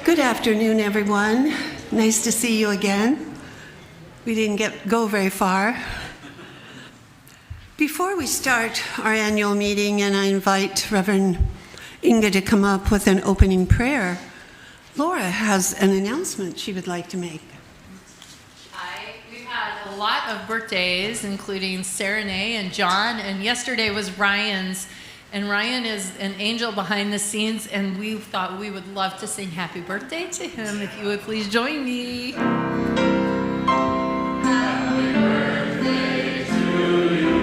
Good afternoon, everyone. Nice to see you again. We didn't go very far. Before we start our annual meeting, and I invite Reverend Inga to come up with an opening prayer, Laura has an announcement she would like to make. We've had a lot of birthdays, including Serenay and John, and yesterday was Ryan's. And Ryan is an angel behind the scenes, and we thought we would love to sing happy birthday to him. If you would please join me. Happy birthday to you.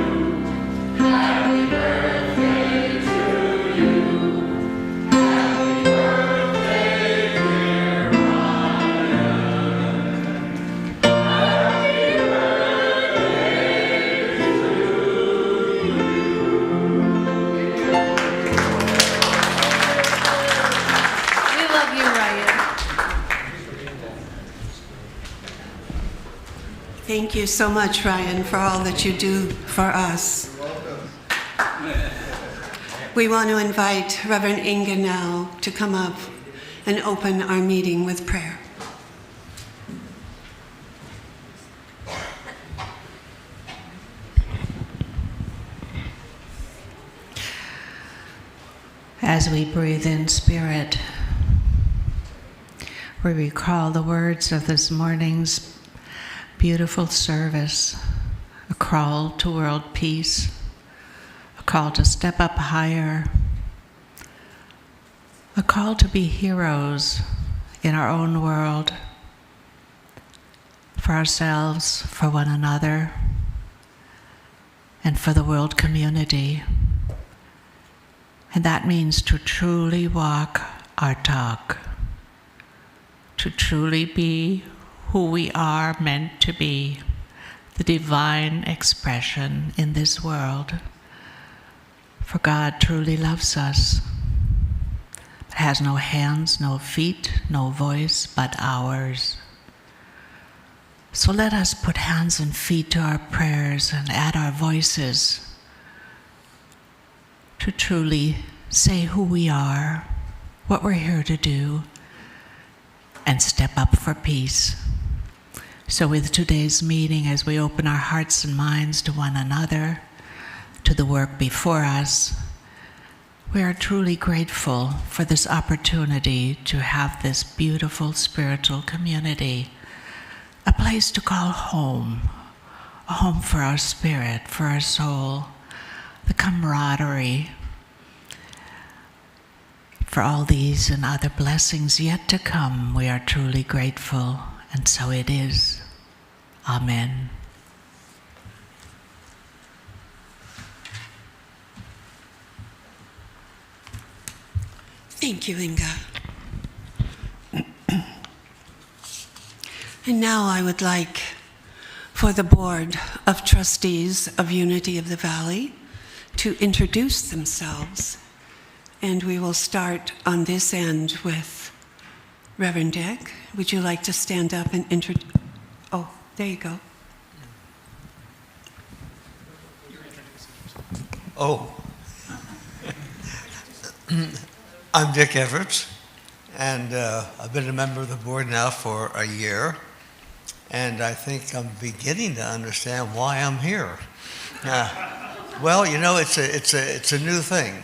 Happy birthday to you. Happy birthday, dear Ryan. Happy birthday to you. We love you, Ryan. Thank you so much, Ryan, for all that you do for us. We want to invite Reverend Inga now to come up and open our meeting with prayer. As we breathe in spirit, we recall the words of this morning's beautiful service, a call to world peace, a call to step up higher, a call to be heroes in our own world, for ourselves, for one another, and for the world community. And that means to truly walk our talk, to truly be who we are meant to be, the divine expression in this world. For God truly loves us, but has no hands, no feet, no voice but ours. So let us put hands and feet to our prayers and add our voices to truly say who we are, what we're here to do, and step up for peace. So with today's meeting, as we open our hearts and minds to one another, to the work before us, we are truly grateful for this opportunity to have this beautiful spiritual community, a place to call home, a home for our spirit, for our soul, the camaraderie, for all these and other blessings yet to come. We are truly grateful, and so it is. Amen. Thank you, Inga. And now I would like for the Board of Trustees of Unity of the Valley to introduce themselves. And we will start on this end with Reverend Dick. Would you like to stand up and introduce? Oh, there you go. Oh. I'm Dick Everett, and I've been a member of the board now for a year, and I think I'm beginning to understand why I'm here. Well, you know, it's a new thing,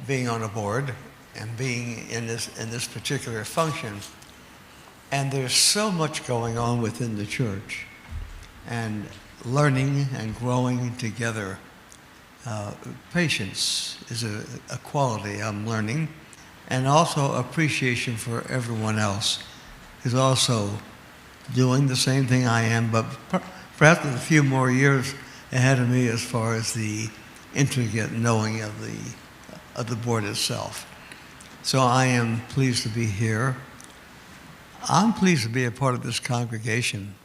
being on a board and being in this particular function. And there's so much going on within the church, and learning and growing together. Patience is a quality I'm learning, and also appreciation for everyone else who's also doing the same thing I am, but perhaps a few more years ahead of me as far as the intricate knowing of the board itself. So I am pleased to be here. I'm pleased to be a part of this congregation.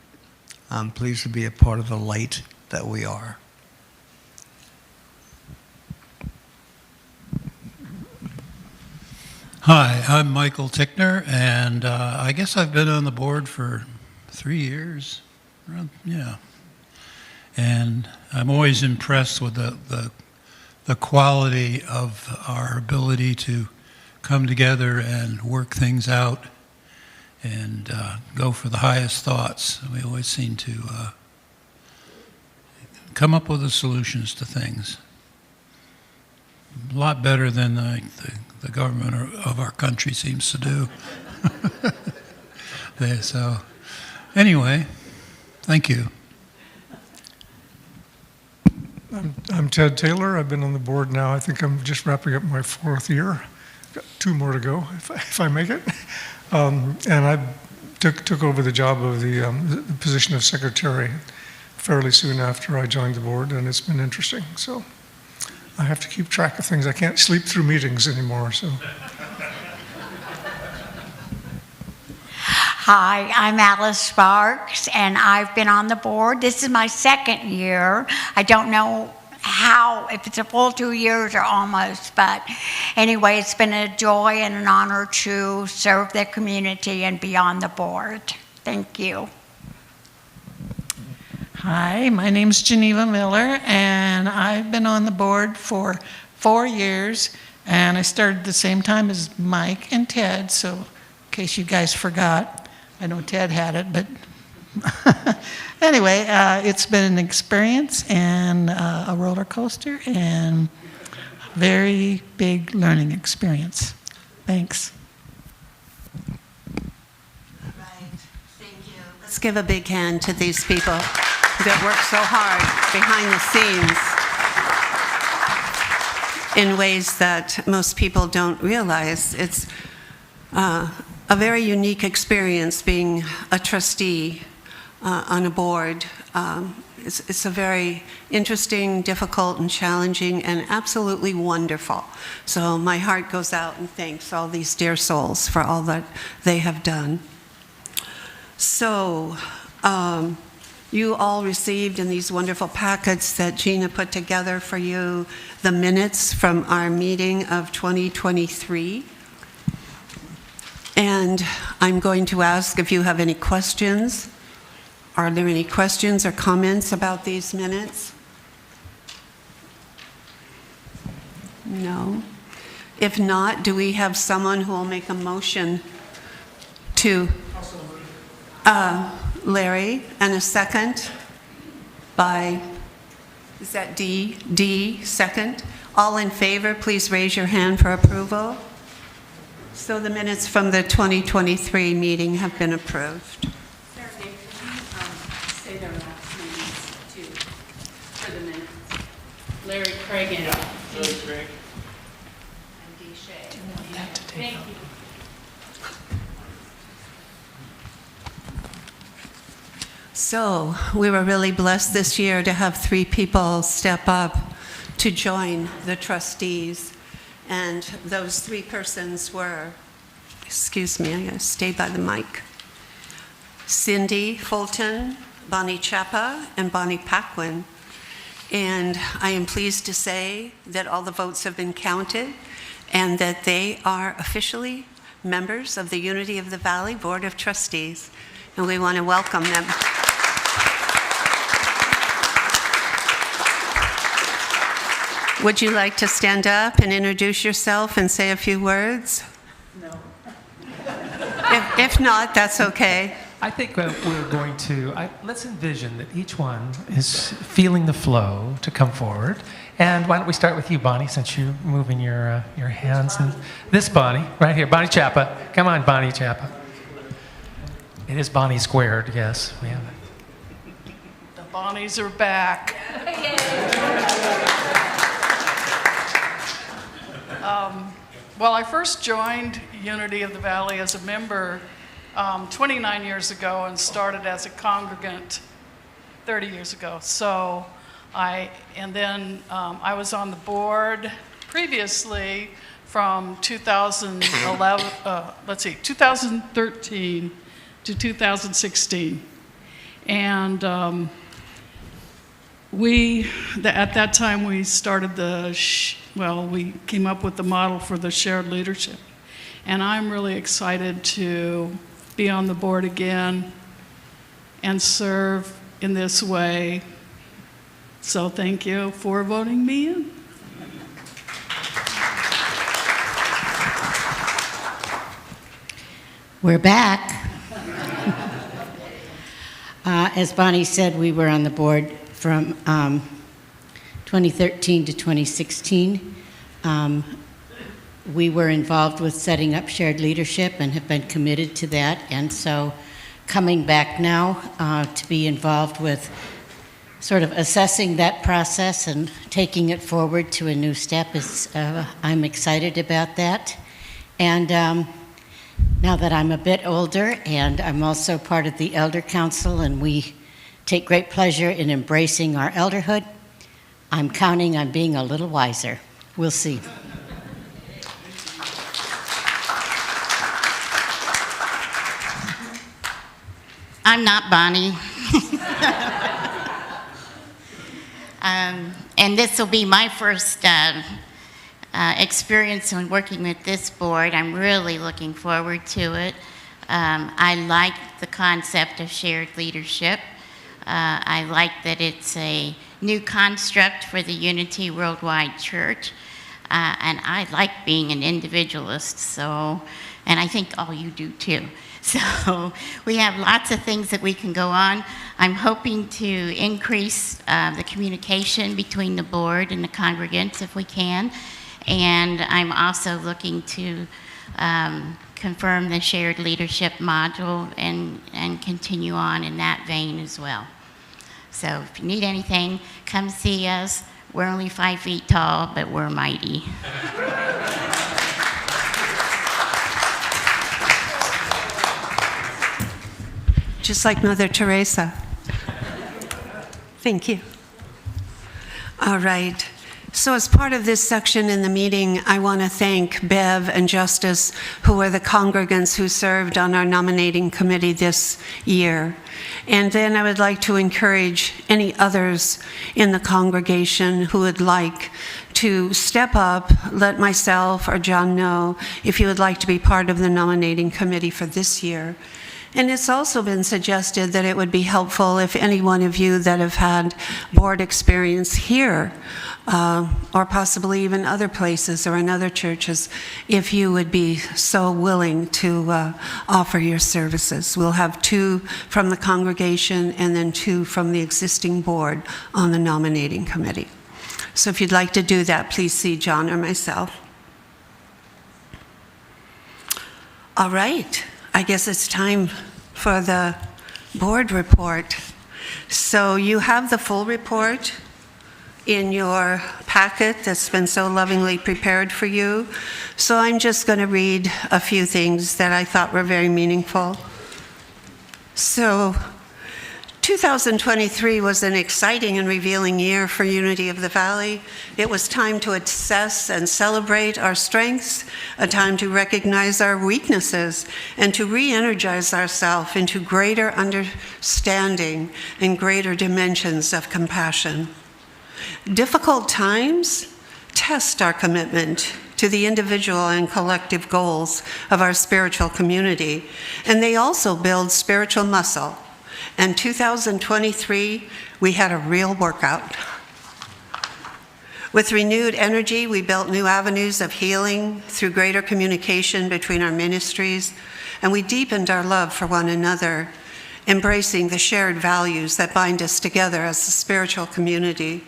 I'm pleased to be a part of the light that we are. Hi, I'm Michael Tickner, and I guess I've been on the board for 3 years. Yeah. And I'm always impressed with the the quality of our ability to come together and work things out and go for the highest thoughts. We always seem to come up with the solutions to things. A lot better than the government of our country seems to do. So, anyway, thank you. I'm Ted Taylor. I've been on the board now. I think I'm just wrapping up my 4th year. Got 2 more to go if I make it. And I took over the job of the position of secretary fairly soon after I joined the board, and it's been interesting. So I have to keep track of things. I can't sleep through meetings anymore. So. Hi, I'm Alice Sparks, and I've been on the board. This is my 2nd year. I don't know if it's a full 2 years or almost, but anyway, it's been a joy and an honor to serve the community and be on the board. Thank you. Hi, my name's Geneva Miller, and I've been on the board for 4 years, and I started the same time as Mike and Ted, so in case you guys forgot, I know Ted had it, but anyway, it's been an experience and a roller coaster and a very big learning experience. Thanks. Right. Thank you. Let's give a big hand to these people that work so hard behind the scenes in ways that most people don't realize. It's a very unique experience being a trustee on a board. It's a very interesting, difficult, and challenging, and absolutely wonderful. So my heart goes out and thanks all these dear souls for all that they have done. So you all received in these wonderful packets that Gina put together for you the minutes from our meeting of 2023. And I'm going to ask if you have any questions. Are there any questions or comments about these minutes? No. If not, do we have someone who will make a motion to Larry, and a second by, is that D? D, second. All in favor, please raise your hand for approval. So the minutes from the 2023 meeting have been approved. Sarah, can you say their last names too for the minutes? Larry Craig and Larry Craig. And Dee Shay. Thank you. So we were really blessed this year to have 3 people step up to join the trustees. And those 3 persons were, excuse me, I gotta stay by the mic. Cindy Fulton, Bonnie Chapa, and Bonnie Paquin. And I am pleased to say that all the votes have been counted and that they are officially members of the Unity of the Valley Board of Trustees. And we want to welcome them. Would you like to stand up and introduce yourself and say a few words? No. If not, that's okay. I think we're going to, let's envision that each one is feeling the flow to come forward. And why don't we start with you, Bonnie, since you're moving your hands. And this Bonnie, right here, Bonnie Chapa. Come on, Bonnie Chapa. It is Bonnie squared, yes, we have it. The Bonnies are back. Well, I first joined Unity of the Valley as a member 29 years ago and started as a congregant 30 years ago. So I was on the board previously from 2013 to 2016. And at that time we started we came up with the model for the shared leadership. And I'm really excited to be on the board again and serve in this way. So thank you for voting me in. We're back. As Bonnie said, we were on the board from 2013 to 2016. We were involved with setting up shared leadership and have been committed to that. And so coming back now to be involved with sort of assessing that process and taking it forward to a new step is, I'm excited about that. And now that I'm a bit older, and I'm also part of the Elder Council, and we take great pleasure in embracing our elderhood, I'm counting on being a little wiser. We'll see. I'm not Bonnie. And this will be my first experience in working with this board. I'm really looking forward to it. I like the concept of shared leadership. I like that it's a new construct for the Unity Worldwide Church. And I like being an individualist, so, and I think all you do too. So we have lots of things that we can go on. I'm hoping to increase the communication between the board and the congregants if we can. And I'm also looking to confirm the shared leadership module and continue on in that vein as well. So if you need anything, come see us. We're only 5 feet tall, but we're mighty. Just like Mother Teresa. Thank you. All right. So as part of this section in the meeting, I want to thank Bev and Justice, who are the congregants who served on our nominating committee this year. And then I would like to encourage any others in the congregation who would like to step up, let myself or John know if you would like to be part of the nominating committee for this year. And it's also been suggested that it would be helpful if any one of you that have had board experience here, or possibly even other places or in other churches, if you would be so willing to offer your services. We'll have 2 from the congregation and then 2 from the existing board on the nominating committee. So if you'd like to do that, please see John or myself. All right. I guess it's time for the board report. So you have the full report in your packet that's been so lovingly prepared for you. So I'm just going to read a few things that I thought were very meaningful. So 2023 was an exciting and revealing year for Unity of the Valley. It was time to assess and celebrate our strengths, a time to recognize our weaknesses, and to re-energize ourselves into greater understanding and greater dimensions of compassion. Difficult times test our commitment to the individual and collective goals of our spiritual community, and they also build spiritual muscle. In 2023, we had a real workout. With renewed energy, we built new avenues of healing through greater communication between our ministries, and we deepened our love for one another, embracing the shared values that bind us together as a spiritual community.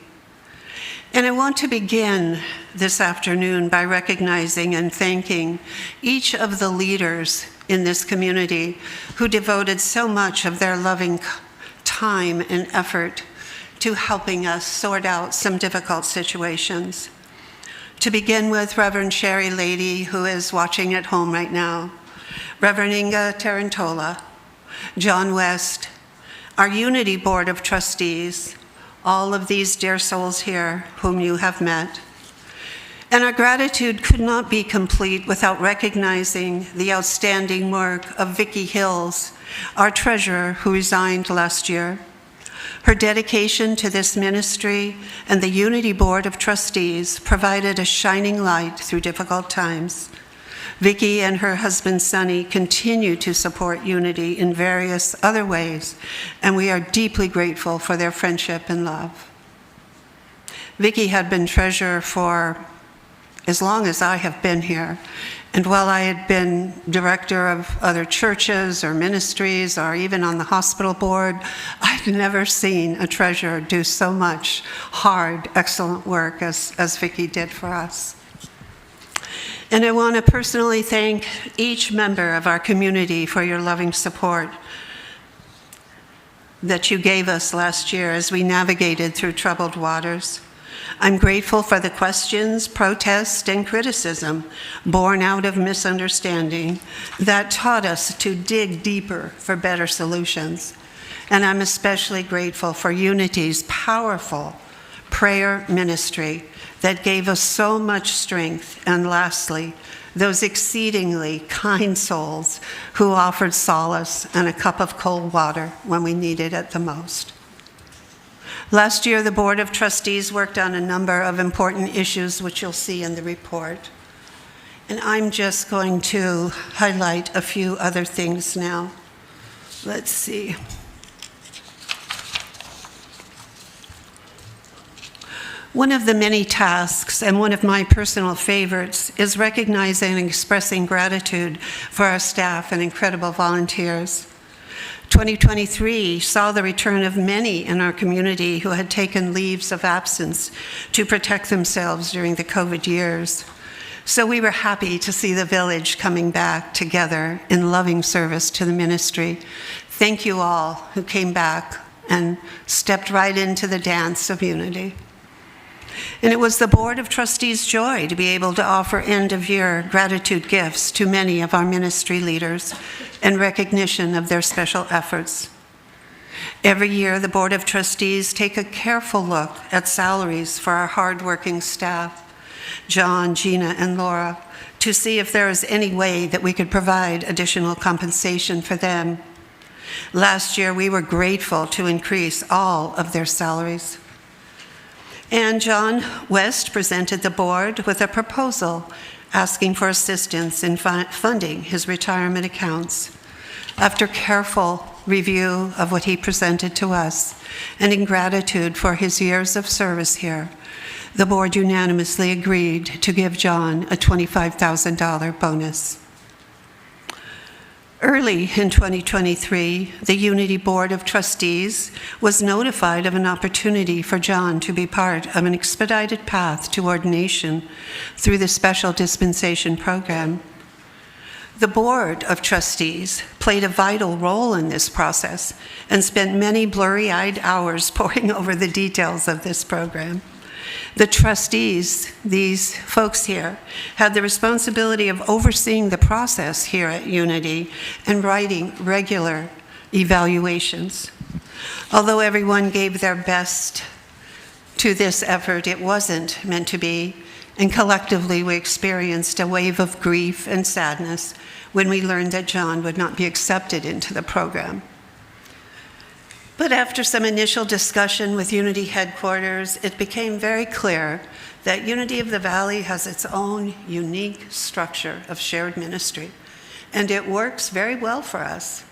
And I want to begin this afternoon by recognizing and thanking each of the leaders in this community who devoted so much of their loving time and effort to helping us sort out some difficult situations. To begin with, Reverend Sherry Lady, who is watching at home right now, Reverend Inga Tarantola, John West, our Unity Board of Trustees, all of these dear souls here whom you have met. And our gratitude could not be complete without recognizing the outstanding work of Vicki Hills, our treasurer who resigned last year. Her dedication to this ministry and the Unity Board of Trustees provided a shining light through difficult times. Vicki and her husband Sonny continue to support Unity in various other ways, and we are deeply grateful for their friendship and love. Vicki had been treasurer for as long as I have been here. And while I had been director of other churches or ministries or even on the hospital board, I'd never seen a treasurer do so much hard, excellent work as Vicki did for us. And I want to personally thank each member of our community for your loving support that you gave us last year as we navigated through troubled waters. I'm grateful for the questions, protests, and criticism born out of misunderstanding that taught us to dig deeper for better solutions. And I'm especially grateful for Unity's powerful prayer ministry that gave us so much strength. And lastly, those exceedingly kind souls who offered solace and a cup of cold water when we needed it the most. Last year, the Board of Trustees worked on a number of important issues, which you'll see in the report. And I'm just going to highlight a few other things now. Let's see. One of the many tasks, and one of my personal favorites, is recognizing and expressing gratitude for our staff and incredible volunteers. 2023 saw the return of many in our community who had taken leaves of absence to protect themselves during the COVID years. So we were happy to see the village coming back together in loving service to the ministry. Thank you all who came back and stepped right into the dance of unity. And it was the Board of Trustees' joy to be able to offer end-of-year gratitude gifts to many of our ministry leaders in recognition of their special efforts. Every year, the Board of Trustees take a careful look at salaries for our hardworking staff, John, Gina, and Laura, to see if there is any way that we could provide additional compensation for them. Last year, we were grateful to increase all of their salaries. And John West presented the board with a proposal asking for assistance in funding his retirement accounts. After careful review of what he presented to us, and in gratitude for his years of service here, the board unanimously agreed to give John a $25,000 bonus. Early in 2023, the Unity Board of Trustees was notified of an opportunity for John to be part of an expedited path to ordination through the Special Dispensation Program. The Board of Trustees played a vital role in this process and spent many blurry-eyed hours poring over the details of this program. The trustees, these folks here, had the responsibility of overseeing the process here at Unity and writing regular evaluations. Although everyone gave their best to this effort, it wasn't meant to be, and collectively we experienced a wave of grief and sadness when we learned that John would not be accepted into the program. But after some initial discussion with Unity headquarters, it became very clear that Unity of the Valley has its own unique structure of shared ministry, and it works very well for us.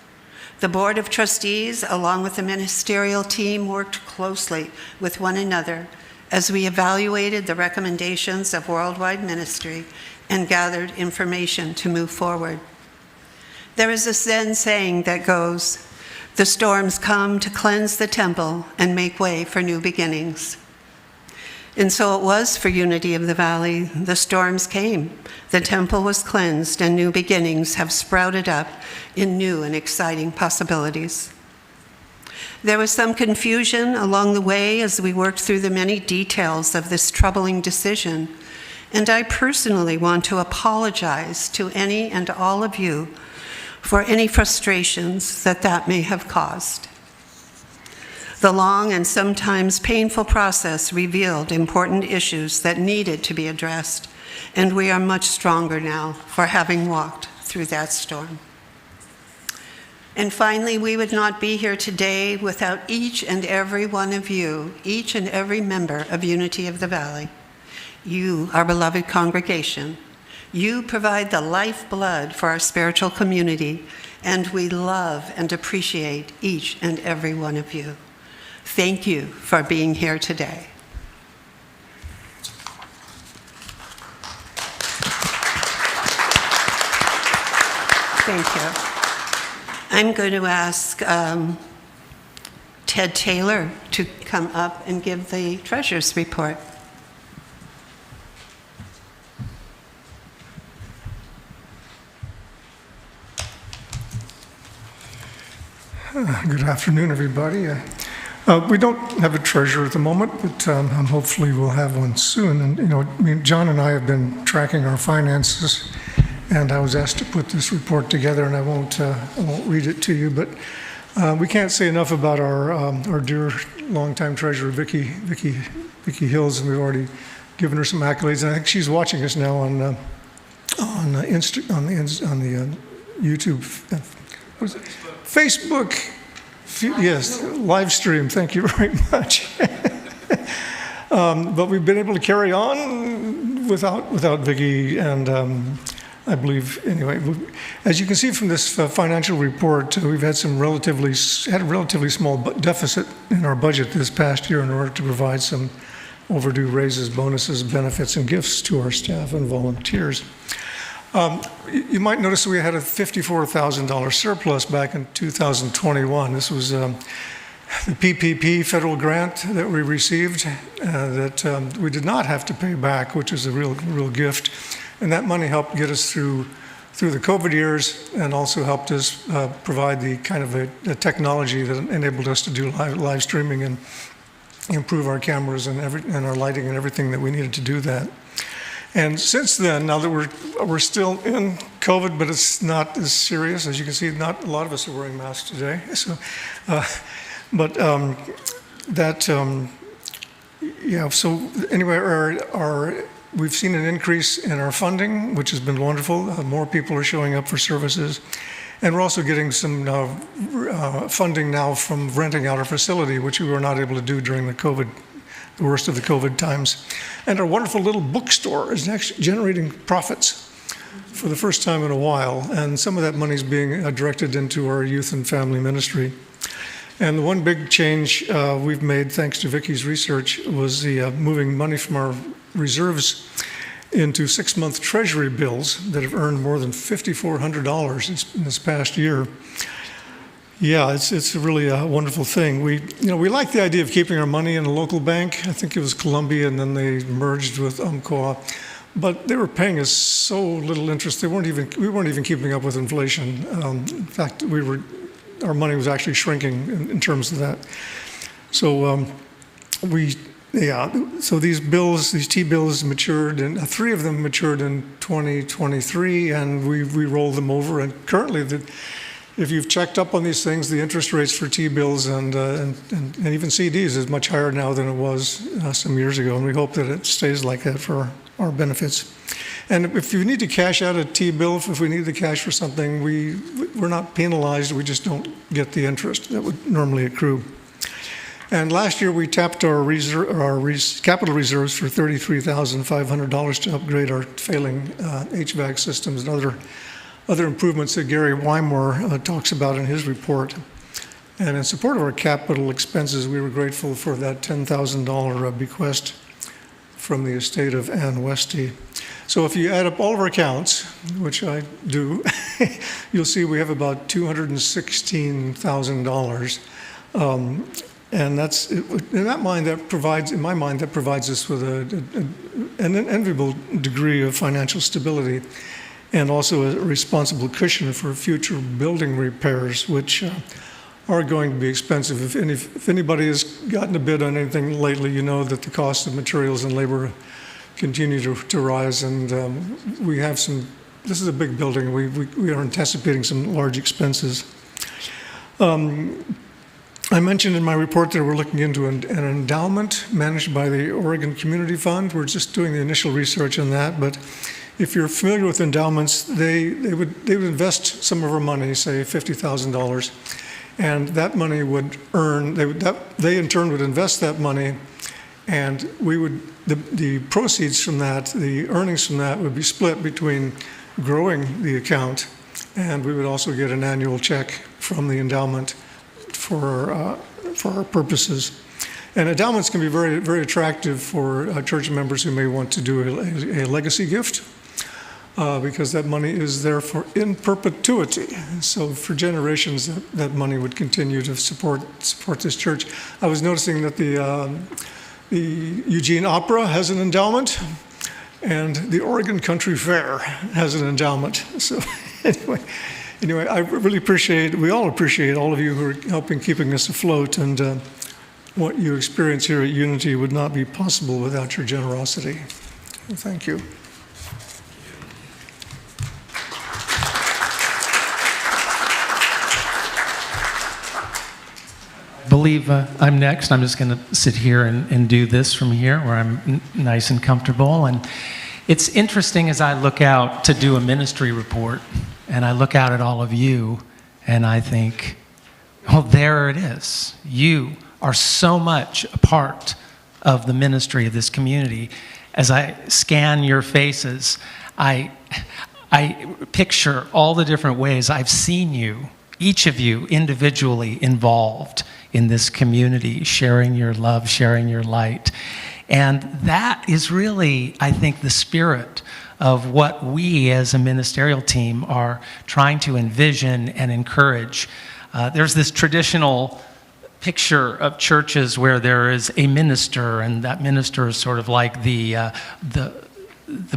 The Board of Trustees, along with the ministerial team, worked closely with one another as we evaluated the recommendations of worldwide ministry and gathered information to move forward. There is a Zen saying that goes, "The storms come to cleanse the temple and make way for new beginnings." And so it was for Unity of the Valley. The storms came, the temple was cleansed, and new beginnings have sprouted up in new and exciting possibilities. There was some confusion along the way as we worked through the many details of this troubling decision, and I personally want to apologize to any and all of you for any frustrations that may have caused. The long and sometimes painful process revealed important issues that needed to be addressed, and we are much stronger now for having walked through that storm. And finally, we would not be here today without each and every one of you, each and every member of Unity of the Valley. You, our beloved congregation, you provide the lifeblood for our spiritual community, and we love and appreciate each and every one of you. Thank you for being here today. Thank you. I'm going to ask Ted Taylor to come up and give the treasurer's report. Good afternoon, everybody. We don't have a treasurer at the moment, but hopefully we'll have one soon. And, you know, I mean, John and I have been tracking our finances, and I was asked to put this report together, and I won't read it to you, but we can't say enough about our dear longtime treasurer, Vicki Hills, and we've already given her some accolades. And I think she's watching us now on the YouTube, what is it? Facebook. Yes, live stream. Thank you very much. But we've been able to carry on without Vicki, and I believe anyway. As you can see from this financial report, we've had a relatively small deficit in our budget this past year in order to provide some overdue raises, bonuses, benefits, and gifts to our staff and volunteers. You might notice we had a $54,000 surplus back in 2021. This was the PPP federal grant that we received that we did not have to pay back, which is a real gift. And that money helped get us through the COVID years, and also helped us provide the kind of a technology that enabled us to do live streaming and improve our cameras and our lighting and everything that we needed to do that. And since then, now that we're still in COVID, but it's not as serious. As you can see, not a lot of us are wearing masks today. So, yeah. So anyway, we've seen an increase in our funding, which has been wonderful. More people are showing up for services, and we're also getting some funding now from renting out our facility, which we were not able to do during the worst of the COVID times. And our wonderful little bookstore is actually generating profits for the first time in a while, and some of that money is being directed into our youth and family ministry. And the one big change we've made, thanks to Vicki's research, was the moving money from our reserves into 6-month treasury bills that have earned more than $5,400 in this past year. Yeah, it's really a wonderful thing. We like the idea of keeping our money in a local bank. I think it was Columbia, and then they merged with Umpqua. But they were paying us so little interest. We weren't even keeping up with inflation. In fact, our money was actually shrinking in terms of that. So so these T-bills matured, and 3 of them matured in 2023, and we rolled them over. And currently, if you've checked up on these things, the interest rates for T-bills and even CDs is much higher now than it was some years ago, and we hope that it stays like that for our benefits. And if you need to cash out a T-bill, if we need the cash for something, we're not penalized. We just don't get the interest that would normally accrue. And last year we tapped our capital reserves for $33,500 to upgrade our failing HVAC systems and other improvements that Gary Wymore talks about in his report. And in support of our capital expenses, we were grateful for that $10,000 bequest from the estate of Ann Westy. So if you add up all of our accounts, which I do, you'll see we have about $216,000. And that's, in my mind, that provides us with an enviable degree of financial stability, and also a responsible cushion for future building repairs, which are going to be expensive. If anybody has gotten a bid on anything lately, you know that the cost of materials and labor continue to rise, and we have this is a big building. We are anticipating some large expenses. I mentioned in my report that we're looking into an endowment managed by the Oregon Community Fund. We're just doing the initial research on that, but if you're familiar with endowments, they would invest some of our money, say $50,000, and that money would earn. They in turn would invest that money, and the proceeds from that, the earnings from that, would be split between growing the account, and we would also get an annual check from the endowment for our purposes. And endowments can be very, very attractive for church members who may want to do a legacy gift. because that money is there for in perpetuity. So for generations, that money would continue to support this church. I was noticing that the Eugene Opera has an endowment, and the Oregon Country Fair has an endowment. So anyway, I really appreciate, we all appreciate all of you who are helping keeping us afloat, and what you experience here at Unity would not be possible without your generosity. Thank you. I believe I'm next. I'm just going to sit here and do this from here where I'm nice and comfortable. And it's interesting as I look out to do a ministry report, and I look out at all of you, and I think, well, there it is. You are so much a part of the ministry of this community. As I scan your faces, I picture all the different ways I've seen you, each of you individually involved in this community, sharing your love, sharing your light. And that is really, I think, the spirit of what we as a ministerial team are trying to envision and encourage. There's this traditional picture of churches where there is a minister, and that minister is sort of like the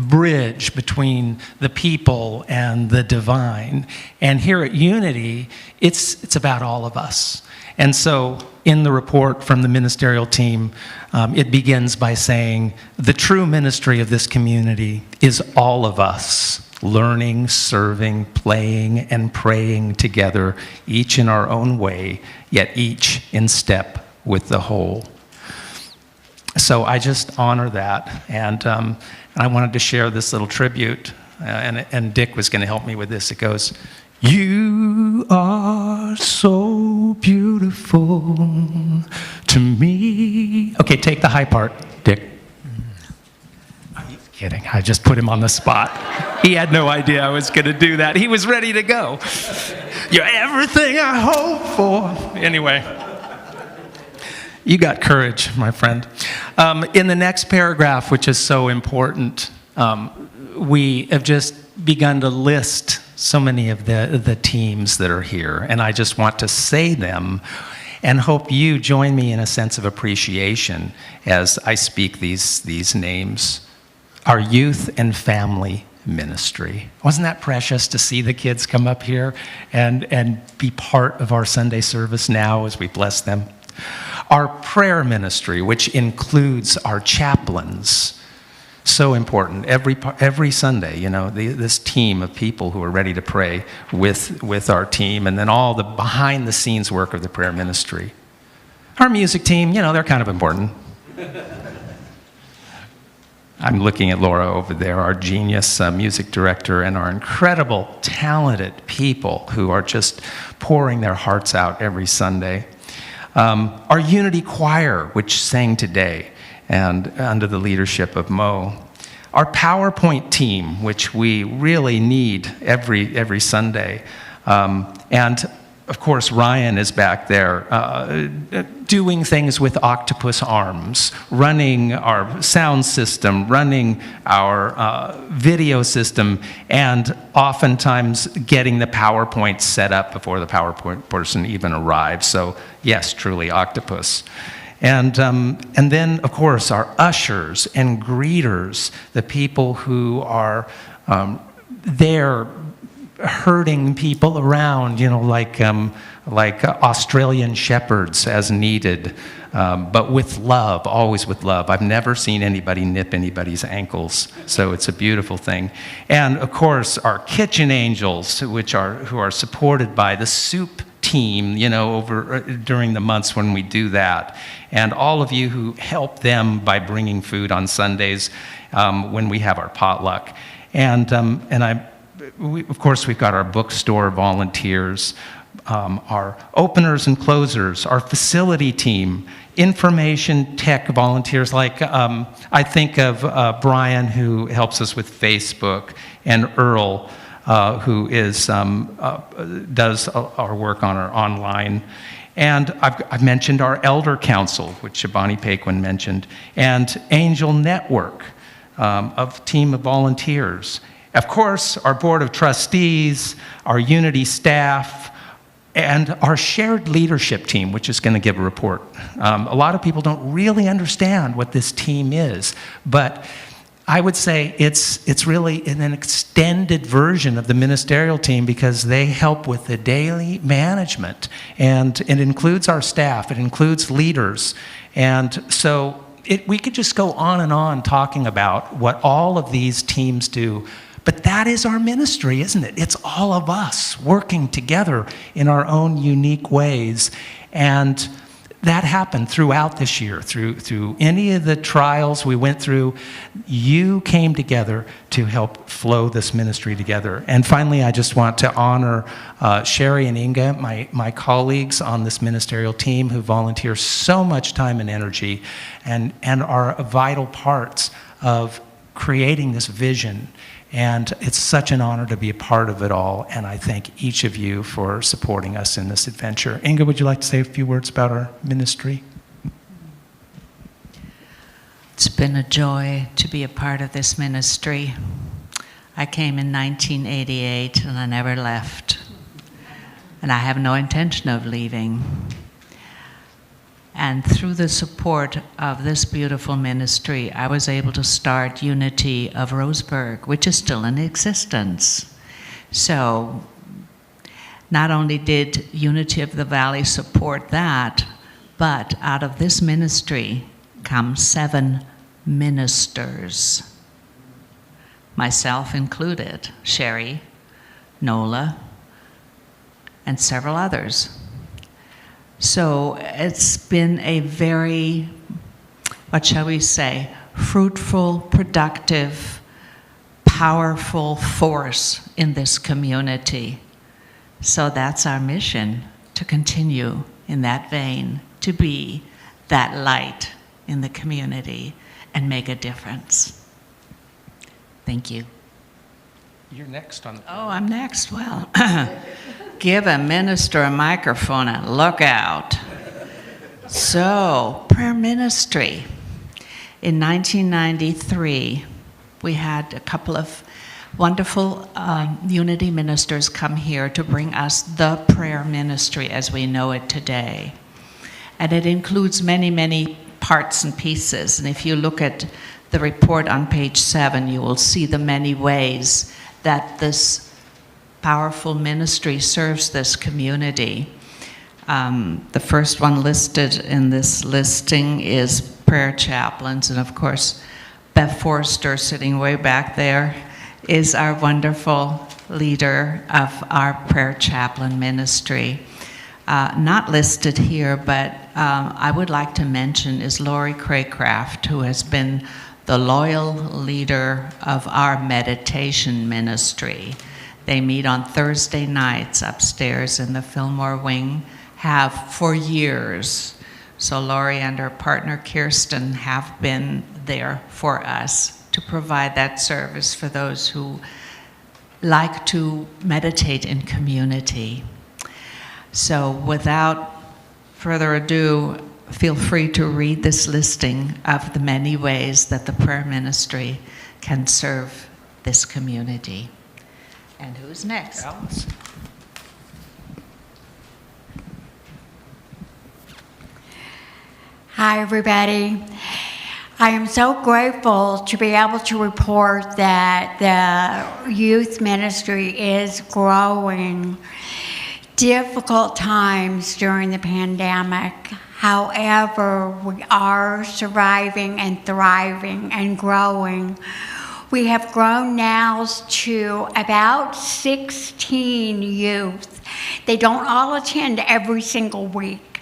bridge between the people and the divine. And here at Unity, it's about all of us. And so in the report from the ministerial team, it begins by saying, the true ministry of this community is all of us, learning, serving, playing, and praying together, each in our own way, yet each in step with the whole. So I just honor that, and I wanted to share this little tribute, and Dick was going to help me with this. It goes, "You are so beautiful to me." Okay, take the high part, Dick. Are you kidding? I just put him on the spot. He had no idea I was going to do that. He was ready to go. You're everything I hope for. Anyway. You got courage, my friend. In the next paragraph, which is so important, we have just begun to list so many of the teams that are here, and I just want to say them and hope you join me in a sense of appreciation as I speak these names. Our youth and family ministry. Wasn't that precious to see the kids come up here and be part of our Sunday service now as we bless them? Our prayer ministry, which includes our chaplains, so important. Every Sunday, you know, this team of people who are ready to pray with our team, and then all the behind-the-scenes work of the prayer ministry. Our music team, you know, they're kind of important. I'm looking at Laura over there, our genius music director, and our incredible, talented people who are just pouring their hearts out every Sunday. Our Unity Choir, which sang today, and under the leadership of Mo. Our PowerPoint team, which we really need every Sunday. And of course, Ryan is back there doing things with octopus arms, running our sound system, running our video system, and oftentimes getting the PowerPoint set up before the PowerPoint person even arrives. So yes, truly octopus. And then, of course, our ushers and greeters, the people who are there herding people around, you know, like Australian shepherds as needed, but with love, always with love. I've never seen anybody nip anybody's ankles, so it's a beautiful thing. And of course, our kitchen angels, who are supported by the soup team, you know, during the months when we do that, and all of you who help them by bringing food on Sundays when we have our potluck, of course, we've got our bookstore volunteers, our openers and closers, our facility team, information tech volunteers, like I think of Brian, who helps us with Facebook, and Earl, who does our work on our online. And I've mentioned our Elder Council, which Shabani Paquin mentioned, and Angel Network, of team of volunteers. Of course, our Board of Trustees, our Unity staff, and our shared leadership team, which is going to give a report. A lot of people don't really understand what this team is, but I would say it's really an extended version of the ministerial team because they help with the daily management, and it includes our staff, it includes leaders, and so we could just go on and on talking about what all of these teams do. But that is our ministry, isn't it? It's all of us working together in our own unique ways. And that happened throughout this year. Through any of the trials we went through, you came together to help flow this ministry together. And finally, I just want to honor Sherry and Inga, my colleagues on this ministerial team who volunteer so much time and energy and are vital parts of creating this vision. And it's such an honor to be a part of it all, and I thank each of you for supporting us in this adventure. Inga, would you like to say a few words about our ministry? It's been a joy to be a part of this ministry. I came in 1988 and I never left. And I have no intention of leaving. And through the support of this beautiful ministry, I was able to start Unity of Roseburg, which is still in existence. So not only did Unity of the Valley support that, but out of this ministry come 7 ministers, myself included, Sherry, Nola, and several others. So it's been a very, what shall we say, fruitful, productive, powerful force in this community. So that's our mission, to continue in that vein, to be that light in the community and make a difference. Thank you. You're next on the Oh, I'm next. Well, give a minister a microphone and look out. So, prayer ministry. In 1993, we had a couple of wonderful Unity ministers come here to bring us the prayer ministry as we know it today. And it includes many, many parts and pieces. And if you look at the report on page 7, you will see the many ways that this powerful ministry serves this community. The first one listed in this listing is prayer chaplains, and of course, Beth Forster, sitting way back there, is our wonderful leader of our prayer chaplain ministry. Not listed here, but I would like to mention is Lori Craycraft, who has been the loyal leader of our meditation ministry. They meet on Thursday nights upstairs in the Fillmore wing, have for years. So Lori and her partner Kirsten have been there for us to provide that service for those who like to meditate in community. So without further ado, feel free to read this listing of the many ways that the prayer ministry can serve this community. And who's next? Alice. Hi, everybody. I am so grateful to be able to report that the youth ministry is growing. Difficult times during the pandemic. However, we are surviving and thriving and growing. We have grown now to about 16 youth. They don't all attend every single week,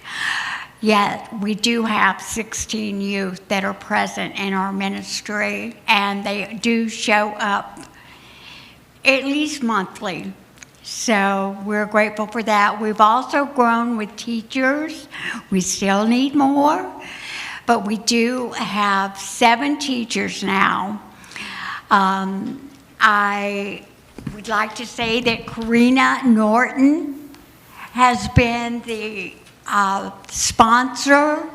yet we do have 16 youth that are present in our ministry, and they do show up at least monthly. So we're grateful for that. We've also grown with teachers. We still need more, but we do have 7 teachers now. I would like to say that Karina Norton has been the sponsor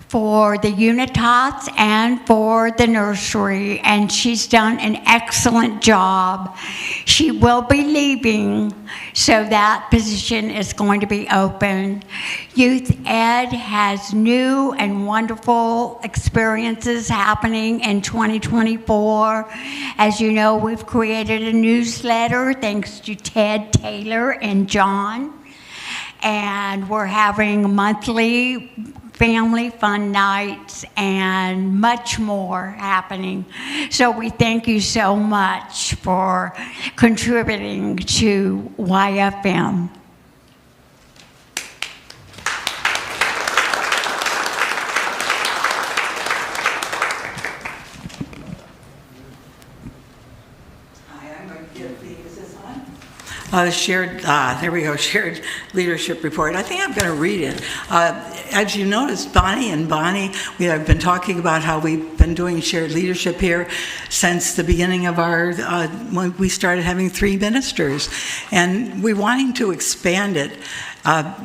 for the Unitots and for the nursery, and she's done an excellent job. She will be leaving, so that position is going to be open. Youth Ed has new and wonderful experiences happening in 2024. As you know, we've created a newsletter thanks to Ted Taylor and John, and we're having monthly family fun nights and much more happening. So we thank you so much for contributing to YFM. Shared leadership report. I think I'm going to read it. As you noticed, Bonnie, we have been talking about how we've been doing shared leadership here since the beginning of our, when we started having 3 ministers. And we're wanting to expand it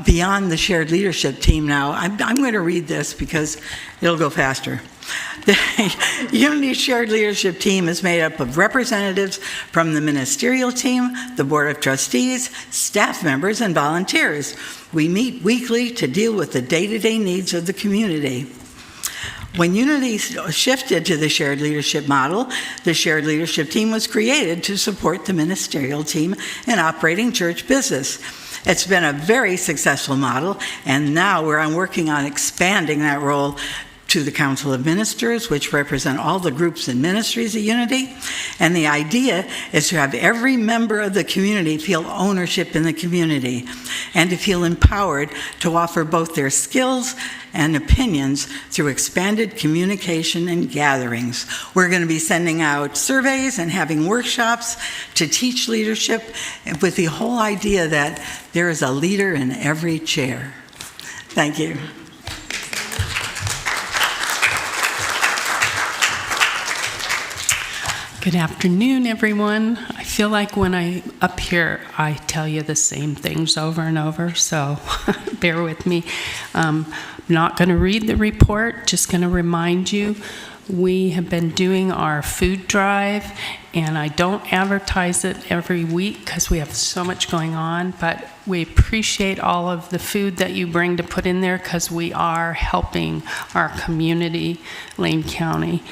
beyond the shared leadership team now. I'm going to read this because it'll go faster. The Unity Shared Leadership Team is made up of representatives from the ministerial team, the Board of Trustees, staff members, and volunteers. We meet weekly to deal with the day-to-day needs of the community. When Unity shifted to the shared leadership model, the shared leadership team was created to support the ministerial team in operating church business. It's been a very successful model, and now we're working on expanding that role to the Council of Ministers, which represent all the groups and ministries at Unity. And the idea is to have every member of the community feel ownership in the community and to feel empowered to offer both their skills and opinions through expanded communication and gatherings. We're going to be sending out surveys and having workshops to teach leadership with the whole idea that there is a leader in every chair. Thank you. Good afternoon, everyone. I feel like when I'm up here, I tell you the same things over and over, so bear with me. I'm not going to read the report, just going to remind you we have been doing our food drive, and I don't advertise it every week because we have so much going on, but we appreciate all of the food that you bring to put in there because we are helping our community, Lane County.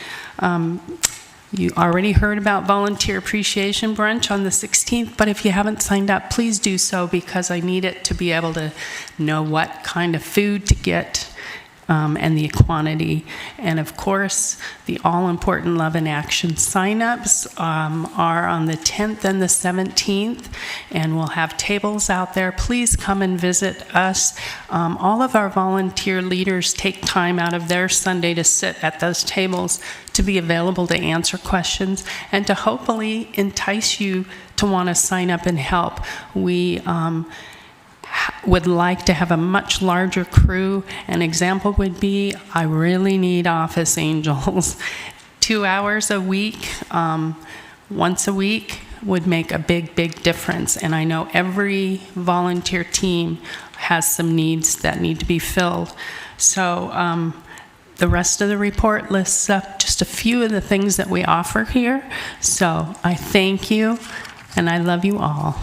You already heard about Volunteer Appreciation Brunch on the 16th, but if you haven't signed up, please do so because I need it to be able to know what kind of food to get and the quantity. And of course, the all-important Love in Action sign-ups are on the 10th and the 17th, and we'll have tables out there. Please come and visit us. All of our volunteer leaders take time out of their Sunday to sit at those tables to be available to answer questions and to hopefully entice you to want to sign up and help. We would like to have a much larger crew. An example would be, I really need office angels. 2 hours a week, once a week would make a big, big difference. And I know every volunteer team has some needs that need to be filled. So the rest of the report lists up just a few of the things that we offer here. So I thank you, and I love you all.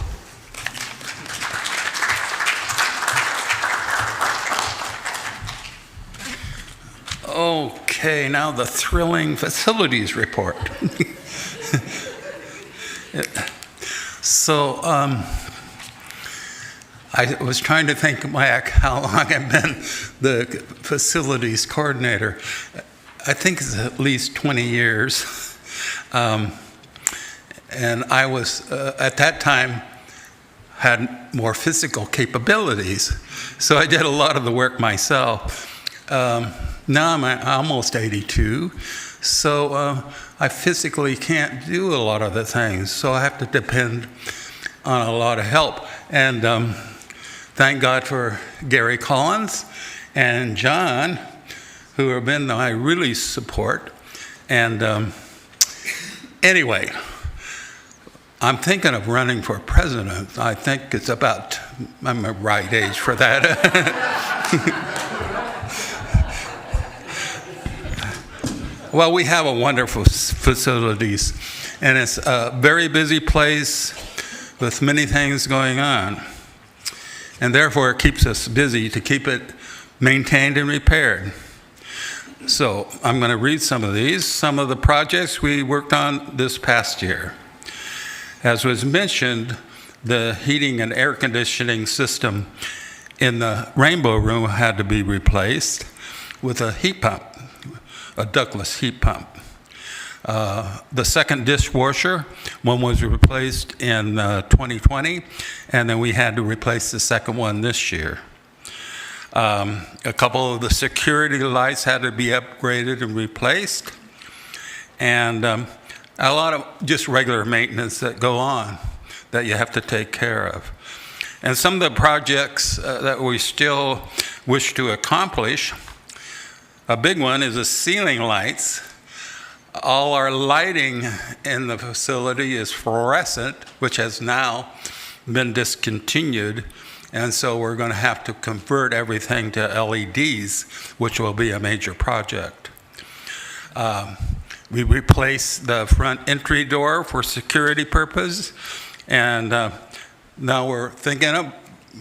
Okay, now the thrilling facilities report. So I was trying to think back how long I've been the facilities coordinator. I think it's at least 20 years. And I was, at that time, had more physical capabilities. So I did a lot of the work myself. Now I'm almost 82, so I physically can't do a lot of the things, so I have to depend on a lot of help. And thank God for Gary Collins and John, who have been my really support. And anyway, I'm thinking of running for president. I think it's about, I'm the right age for that. Well, we have a wonderful facilities, and it's a very busy place with many things going on. And therefore, it keeps us busy to keep it maintained and repaired. So I'm going to read some of these, some of the projects we worked on this past year. As was mentioned, the heating and air conditioning system in the Rainbow Room had to be replaced with a heat pump, a ductless heat pump. The second dishwasher, one was replaced in 2020, and then we had to replace the second one this year. A couple of the security lights had to be upgraded and replaced, and a lot of just regular maintenance that go on that you have to take care of. And some of the projects that we still wish to accomplish, a big one is the ceiling lights. All our lighting in the facility is fluorescent, which has now been discontinued, and so we're going to have to convert everything to LEDs, which will be a major project. We replaced the front entry door for security purpose, and now we're thinking of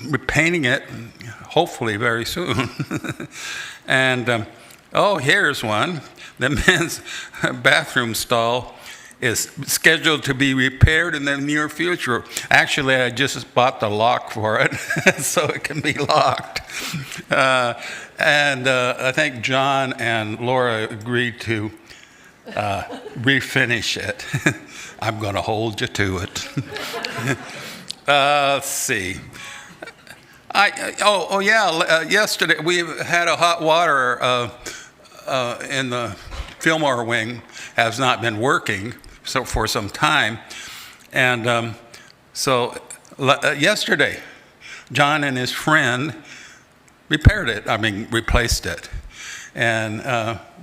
repainting it, hopefully very soon. And oh, here's one. The men's bathroom stall is scheduled to be repaired in the near future. Actually, I just bought the lock for it, so it can be locked. And I think John and Laura agreed to refinish it. I'm going to hold you to it. Let's see. Yesterday we had a hot water in the Fillmore wing, has not been working for some time, and yesterday John and his friend replaced it, and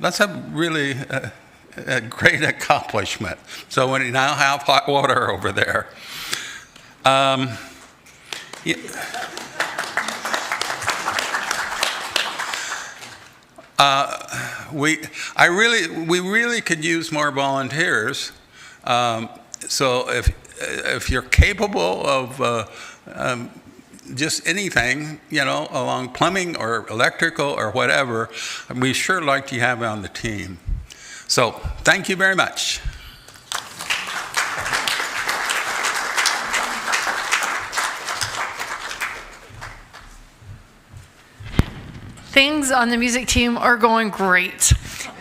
that's a really a great accomplishment. So we now have hot water over there. We really could use more volunteers. So if you're capable of just anything, along plumbing or electrical or whatever, we sure like to have on the team. So thank you very much. Things on the music team are going great.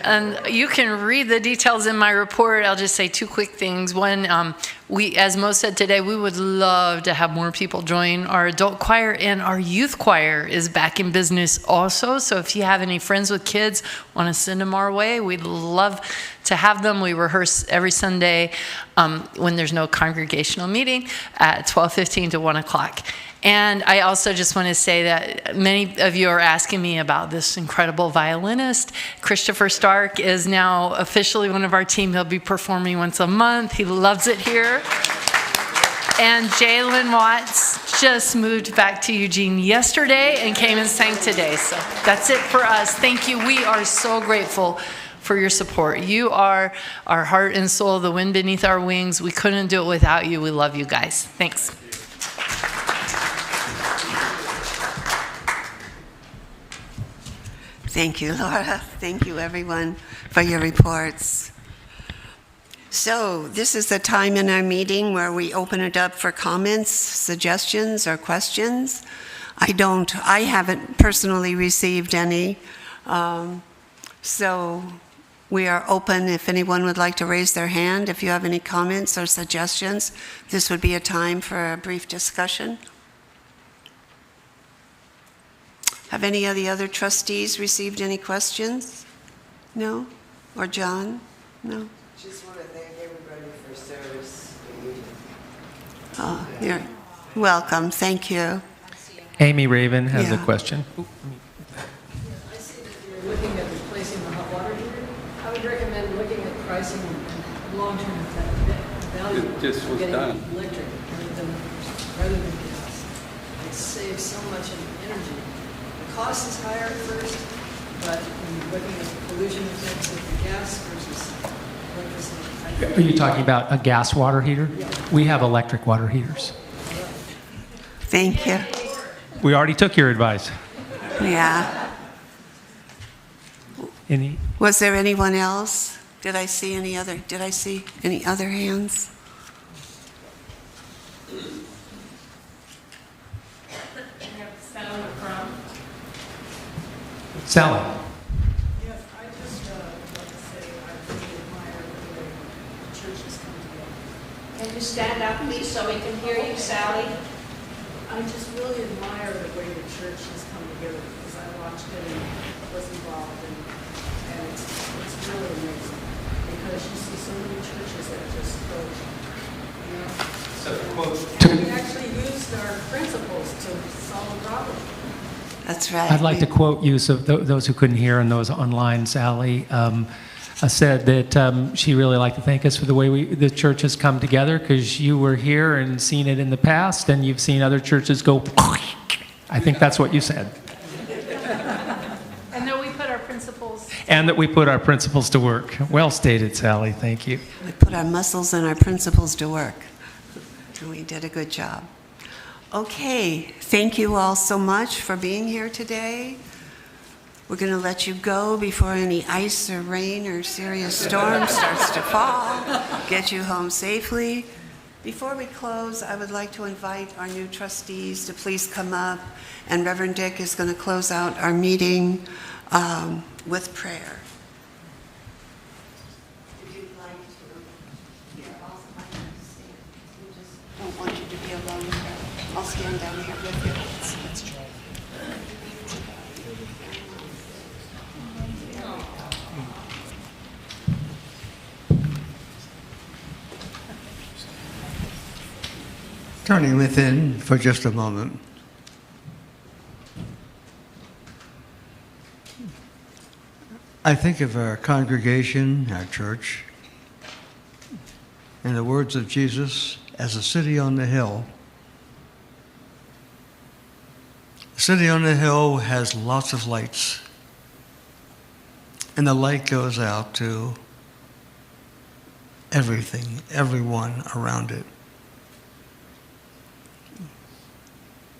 And you can read the details in my report. I'll just say two quick things. One, as Mo said today, we would love to have more people join our adult choir, and our youth choir is back in business also. So if you have any friends with kids, want to send them our way, we'd love to have them. We rehearse every Sunday when there's no congregational meeting at 12:15 to 1 o'clock. And I also just want to say that many of you are asking me about this incredible violinist. Christopher Stark is now officially one of our team. He'll be performing once a month. He loves it here. And Jalen Watts just moved back to Eugene yesterday and came and sang today. So that's it for us. Thank you. We are so grateful for your support. You are our heart and soul, the wind beneath our wings. We couldn't do it without you. We love you guys. Thanks. Thank you, Laura. Thank you, everyone, for your reports. So this is the time in our meeting where we open it up for comments, suggestions, or questions. I haven't personally received any. So we are open if anyone would like to raise their hand. If you have any comments or suggestions, this would be a time for a brief discussion. Have any of the other trustees received any questions? No? Or John? No? Just want to thank everybody for service. Oh, you're welcome. Thank you. Amy Raven has a question. I see that you're looking at replacing the hot water heater. I would recommend looking at pricing and long-term value. It just was getting done. electric rather than gas. It saves so much energy. The cost is higher at first, but in looking at the pollution effects of the gas versus electricity. Are you talking about a gas water heater? We have electric water heaters. Thank you. We already took your advice. Yeah. Any? Was there anyone else? Did I see any other hands? Sally. Yes, I just want to say I really admire the way churches come together. Can you stand up, please, so we can hear you, Sally? I just really admire the way the church has come together because I watched it and was involved and it's really amazing because you see so many churches that just go, you know. So, quote, and we actually used our principles to solve a problem. That's right. I'd like to quote you, so those who couldn't hear and those online, Sally said that she really liked to thank us for the way the church has come together, because you were here and seen it in the past, and you've seen other churches go. I think that's what you said. And that we put our principles. And that we put our principles to work. Well stated, Sally. Thank you. We put our muscles and our principles to work. And we did a good job. Okay, thank you all so much for being here today. We're going to let you go before any ice or rain or serious storm starts to fall, get you home safely. Before we close, I would like to invite our new trustees to please come up, and Reverend Dick is going to close out our meeting with prayer. If you'd like to, here, I'll stand. We just don't want you to be alone here. I'll stand down here with you. Let's try. Turning within for just a moment. I think of our congregation, our church, in the words of Jesus, as a city on the hill. The city on the hill has lots of lights, and the light goes out to everything, everyone around it.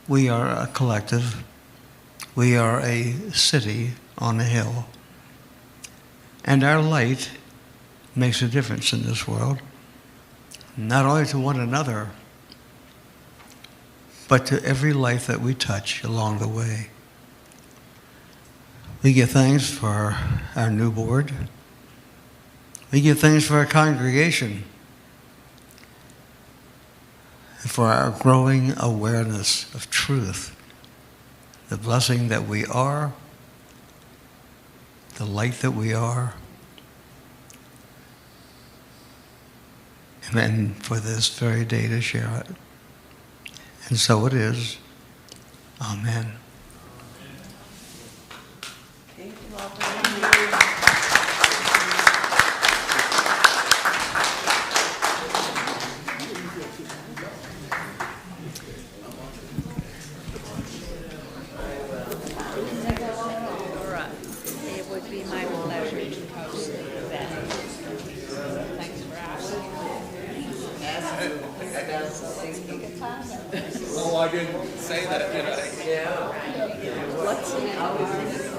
We are a collective. We are a city on a hill. And our light makes a difference in this world, not only to one another, but to every life that we touch along the way. We give thanks for our new board. We give thanks for our congregation and for our growing awareness of truth, the blessing that we are, the light that we are, and for this very day to share it. And so it is. Amen. Thank you all. It would be my pleasure to host the event. Thanks for asking. Oh, I didn't say that, did I? What's in it?